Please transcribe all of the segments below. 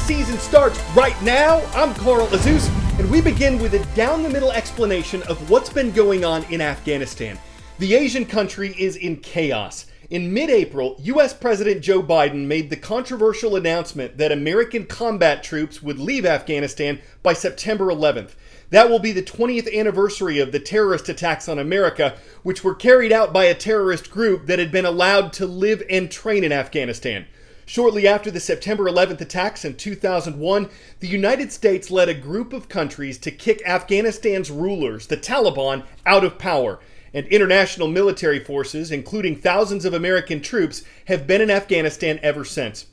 season starts right now. I'm AZUZ, and we begin with a down-the-middle explanation of what's been going on in Afghanistan. The Asian country is in chaos. In mid-April, U.S. President Joe Biden made the controversial announcement that American combat troops would leave Afghanistan by September 11th. That will be the 20th anniversary of the terrorist attacks on America, which were carried out by a terrorist group that had been allowed to live and train in Afghanistan. Shortly after the September 11th attacks in 2001, the United States led a group of countries to kick Afghanistan's rulers, the Taliban, out of power. And international military forces, including thousands of American troops, have been in Afghanistan ever since.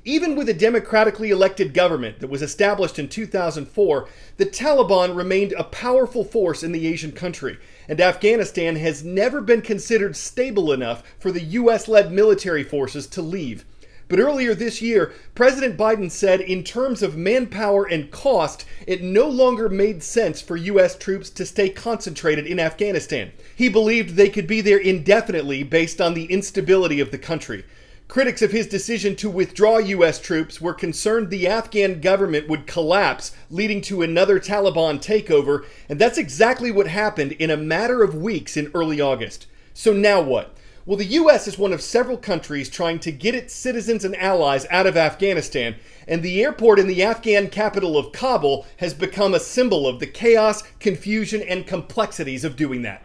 Even with a democratically elected government that was established in 2004, the Taliban remained a powerful force in the Asian country, and Afghanistan has never been considered stable enough for the U.S.-led military forces to leave. But earlier this year, President Biden said in terms of manpower and cost, it no longer made sense for U.S. troops to stay concentrated in Afghanistan. He believed they could be there indefinitely based on the instability of the country. Critics of his decision to withdraw U.S. troops were concerned the Afghan government would collapse, leading to another Taliban takeover, and that's exactly what happened in a matter of weeks in early August. So now what? Well, the U.S. is one of several countries trying to get its citizens and allies out of Afghanistan, and the airport in the Afghan capital of Kabul has become a symbol of the chaos, confusion, and complexities of doing that.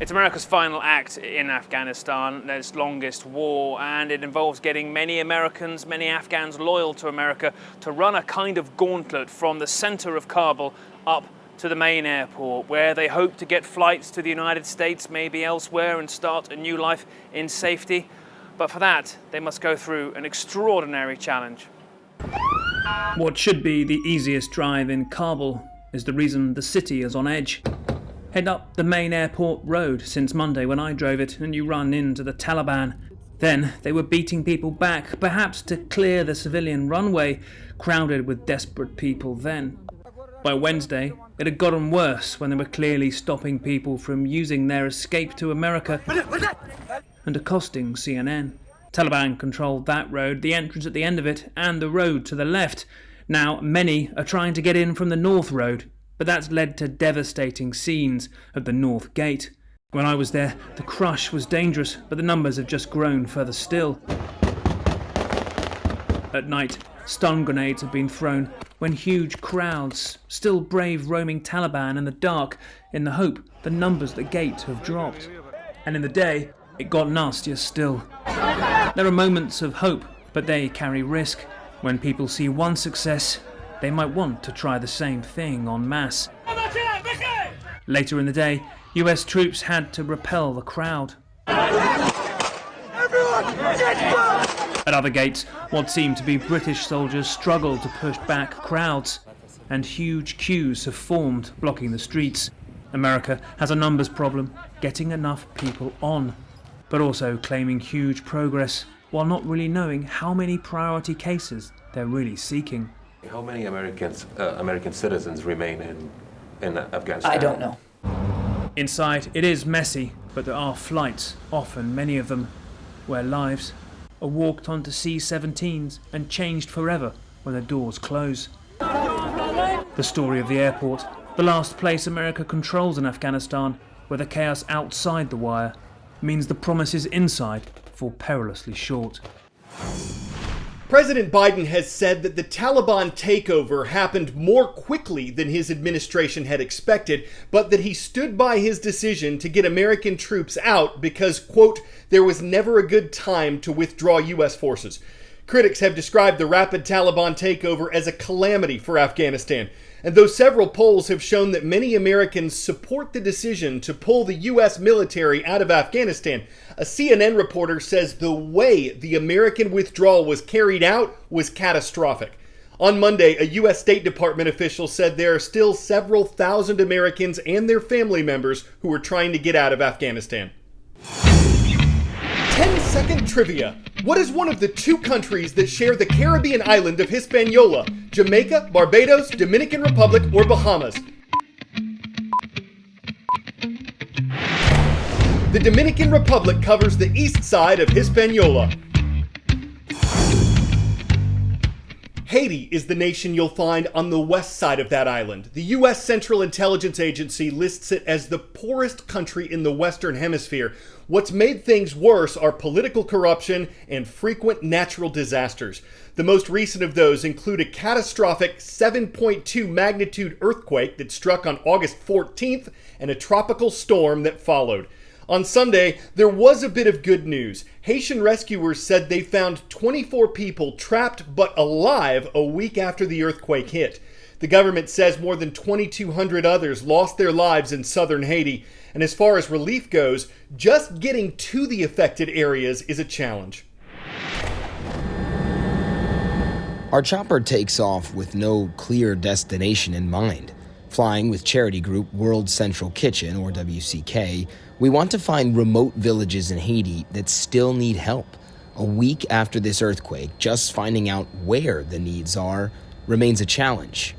It's America's final act in Afghanistan, its longest war, and it involves getting many Americans, many Afghans loyal to America to run a kind of gauntlet from the center of Kabul up to the main airport, where they hope to get flights to the United States, maybe elsewhere, and start a new life in safety. But for that, they must go through an extraordinary challenge. What should be the easiest drive in Kabul is the reason the city is on edge. Head up the main airport road since Monday when I drove it, and you run into the Taliban. Then they were beating people back, perhaps to clear the civilian runway, crowded with desperate people then. By Wednesday, it had gotten worse when they were clearly stopping people from using their escape to America and accosting CNN. Taliban controlled that road, the entrance at the end of it, and the road to the left. Now, many are trying to get in from the North Road, but that's led to devastating scenes at the North Gate. When I was there, the crush was dangerous, but the numbers have just grown further still. At night, stun grenades have been thrown when huge crowds, still brave roaming Taliban in the dark, in the hope the numbers at the gate have dropped. And in the day, it got nastier still. There are moments of hope, but they carry risk. When people see one success, they might want to try the same thing en masse. Later in the day, US troops had to repel the crowd. At other gates, what seemed to be British soldiers struggled to push back crowds, and huge queues have formed, blocking the streets. America has a numbers problem, getting enough people on, but also claiming huge progress, while not really knowing how many priority cases they're really seeking. How many American citizens remain in Afghanistan? I don't know. Inside, it is messy, but there are flights, often many of them, where lives are walked onto C-17s and changed forever when the doors close. The story of the airport, the last place America controls in Afghanistan, where the chaos outside the wire means the promises inside fall perilously short. President Biden has said that the Taliban takeover happened more quickly than his administration had expected, but that he stood by his decision to get American troops out because, quote, there was never a good time to withdraw U.S. forces. Critics have described the rapid Taliban takeover as a calamity for Afghanistan. And though several polls have shown that many Americans support the decision to pull the U.S. military out of Afghanistan, a CNN reporter says the way the American withdrawal was carried out was catastrophic. On Monday, a U.S. State Department official said there are still several thousand Americans and their family members who are trying to get out of Afghanistan. 10-second trivia. What is one of the two countries that share the Caribbean island of Hispaniola? Jamaica, Barbados, Dominican Republic, or Bahamas? The Dominican Republic covers the east side of Hispaniola. Haiti is the nation you'll find on the west side of that island. The U.S. Central Intelligence Agency lists it as the poorest country in the Western Hemisphere. What's made things worse are political corruption and frequent natural disasters. The most recent of those include a catastrophic 7.2 magnitude earthquake that struck on August 14th and a tropical storm that followed. On Sunday, there was a bit of good news. Haitian rescuers said they found 24 people trapped but alive a week after the earthquake hit. The government says more than 2,200 others lost their lives in southern Haiti. And as far as relief goes, just getting to the affected areas is a challenge. Our chopper takes off with no clear destination in mind. Flying with charity group World Central Kitchen, or WCK, we want to find remote villages in Haiti that still need help. A week after this earthquake, just finding out where the needs are remains a challenge.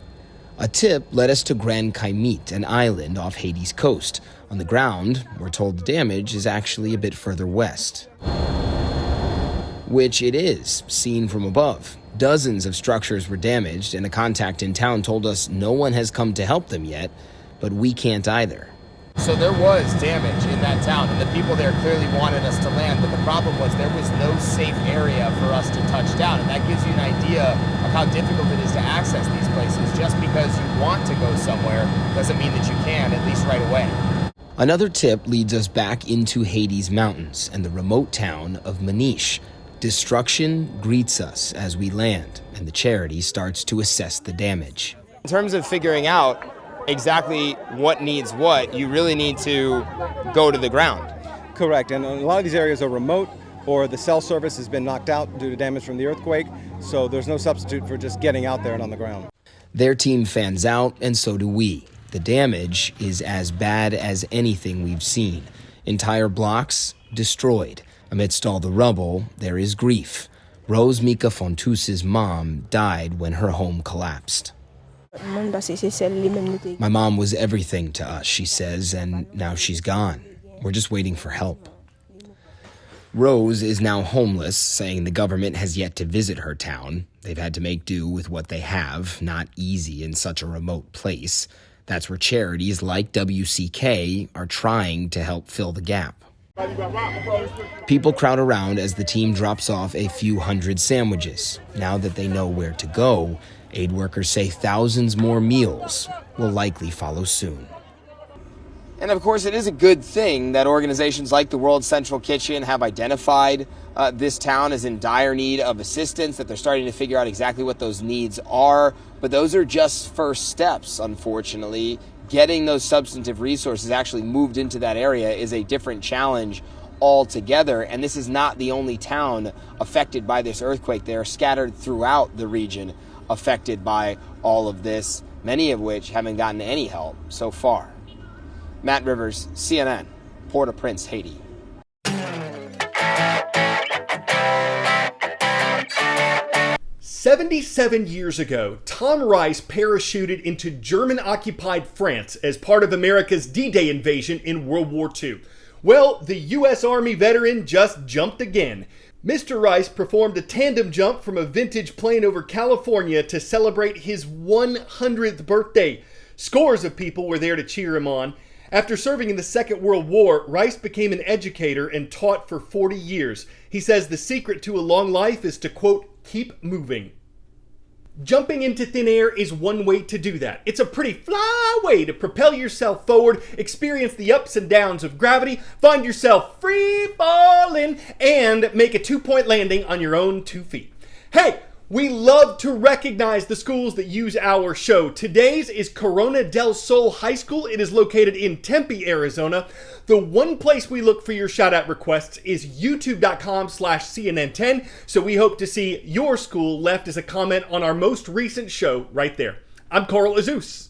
A tip led us to Grand Caimite, an island off Haiti's coast. On the ground, we're told the damage is actually a bit further west. Which it is, seen from above. Dozens of structures were damaged, and a contact in town told us no one has come to help them yet, but we can't either. So there was damage in that town, and the people there clearly wanted us to land, but the problem was there was no safe area for us to touch down, and that gives you an idea of how difficult it is to access these places. Just because you want to go somewhere doesn't mean that you can, at least right away. Another tip leads us back into Haiti's mountains and the remote town of Maniche. Destruction greets us as we land, and the charity starts to assess the damage. In terms of figuring out exactly what needs what, you really need to go to the ground. Correct, and a lot of these areas are remote, or the cell service has been knocked out due to damage from the earthquake, so there's no substitute for just getting out there and on the ground. Their team fans out, and so do we. The damage is as bad as anything we've seen. Entire blocks destroyed. Amidst all the rubble, there is grief. Rose MIKA FONTUS' mom died when her home collapsed. My mom was everything to us, she says, and now she's gone. We're just waiting for help. Rose is now homeless, saying the government has yet to visit her town. They've had to make do with what they have, not easy in such a remote place. That's where charities like WCK are trying to help fill the gap. People crowd around as the team drops off a few hundred sandwiches. Now that they know where to go, aid workers say thousands more meals will likely follow soon. And of course, it is a good thing that organizations like the World Central Kitchen have identified this town as in dire need of assistance, that they're starting to figure out exactly what those needs are. But those are just first steps, unfortunately. Getting those substantive resources actually moved into that area is a different challenge altogether. And this is not the only town affected by this earthquake. They are scattered throughout the region affected by all of this, many of which haven't gotten any help so far. Matt Rivers, CNN, Port-au-Prince, Haiti. 77 years ago, Tom Rice parachuted into German-occupied France as part of America's D-Day invasion in World War II. Well, the U.S. Army veteran just jumped again. Mr. Rice performed a tandem jump from a vintage plane over California to celebrate his 100th birthday. Scores of people were there to cheer him on. After serving in the Second World War, Rice became an educator and taught for 40 years. He says the secret to a long life is to, quote, keep moving. Jumping into thin air is one way to do that. It's a pretty fly way to propel yourself forward, experience the ups and downs of gravity, find yourself free falling, and make a 2-point landing on your own 2 feet. Hey! We love to recognize the schools that use our show. Today's is Corona del Sol High School. It is located in Tempe, Arizona. The one place we look for your shout-out requests is youtube.com/CNN10. So we hope to see your school left as a comment on our most recent show right there. I'm Coral AZUZ.